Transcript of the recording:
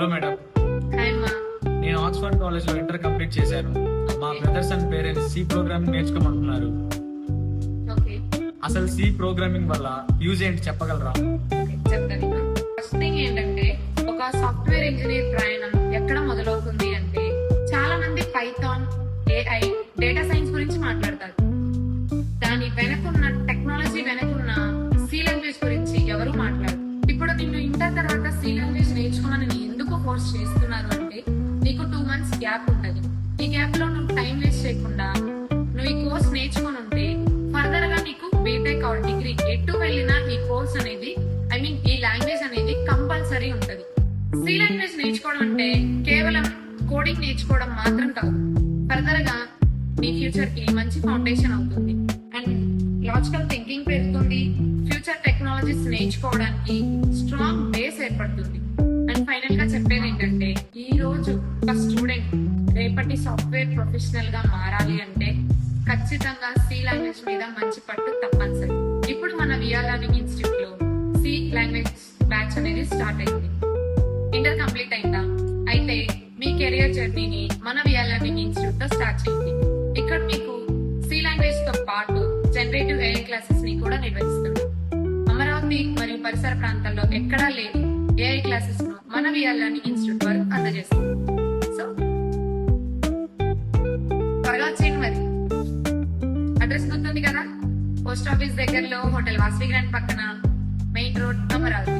Hello madam, hi అమ్మా. నేను Oxford college లో ఇంటర్ కంప్లీట్ చేశాను. మా brothers and parents C programming నేర్చుకోమంటున్నారు. ఓకే, అసలు సి ప్రోగ్రామింగ్ వల్ల యూజ్ ఏంటి చెప్పగలరా? చెప్తాను. ఫస్ట్ థింగ్ ఏంటంటే, ఒక సాఫ్ట్వేర్ ఇంజనీర్ ప్రయాణం ఎక్కడ మొదలవుతుంది అంటే, చాలా మంది పైథాన్, ఏఐ, డేటా సైన్స్ గురించి మాట్లాడతారు. దాని వెనకున్న టెక్నాలజీ వెనకున్న సి లాంగ్వేజ్ గురించి ఎవరు మాట్లాడరు. ఇప్పుడు నిన్ను ఇంటర్ తర్వాత సి లాంగ్వేజ్ నేర్చుకోమని ఎందుకు ఫోర్స్ చేస్తున్నారు అంటే, నీకు 2 months గ్యాప్ ఉంటది. ఈ గ్యాప్ లో నువ్వు టైం వేస్ట్ చేయకుండా నువ్వు ఈ కోర్స్ నేర్చుకొని ఉంటే ఫర్దర్ గా నీకు బీటెక్ ఆర్ డిగ్రీ ఎటు వెళ్ళినా ఈ కోర్స్ అనేది ఈ లాంగ్వేజ్ అనేది కంపల్సరీ ఉంటది. సి లాంగ్వేజ్ నేర్చుకోవడం అంటే కేవలం కోడింగ్ నేర్చుకోవడం మాత్రం కాదు, ఫర్దర్ గా నీ ఫ్యూచర్ కి మంచి ఫౌండేషన్ అవుతుంది అండ్ లాజికల్ థింకింగ్ పెరుగుతుంది. ఫ్యూచర్ టెక్నాలజీస్ నేర్చుకోవడానికి స్ట్రాంగ్ బేస్ ఏర్పడుతుంది. అండ్ ఫైనల్ గా చెప్పేది ఏంటంటే, ఈ రోజు ఒక స్టూడెంట్ రేపటి సాఫ్ట్వేర్ ప్రొఫెషనల్ గా మారాలి అంటే ఖచ్చితంగా సి లాంగ్వేజ్ మీద మంచి పట్టు తప్పనిసరి. ఇప్పుడు మన విఆర్ లెర్నింగ్ ఇన్స్టిట్యూట్ లో సి లాంగ్వేజ్ బ్యాచ్ అనేది స్టార్ట్ అయింది. ఇంటర్ కంప్లీట్ అయిందా? అయితే మీ కెరియర్ జర్నీని మన విఆర్ లెర్నింగ్ ఇన్స్టిట్యూట్ తో స్టార్ట్ చేయండి. ఇక్కడ మీకు సి లాంగ్వేజ్ తో పాటు జనరేటివ్ ఏఐ క్లాసెస్ ని కూడా నిర్వహిస్తున్నాం. అమరావతి మరియు పరిసర ప్రాంతాల్లో ఎక్కడా లేని ఏఐ క్లాసెస్ ను మన విఆర్ లెర్నింగ్ ఇన్స్టిట్యూట్ వారు అందజేస్తుంది. సో త్వరగా వచ్చేయండి. మరి అడ్రస్ గుర్తుంది కదా, పోస్ట్ ఆఫీస్ దగ్గరలో హోటల్ వాసవి గ్రాండ్ పక్కన, మెయిన్ రోడ్, అమరావతి.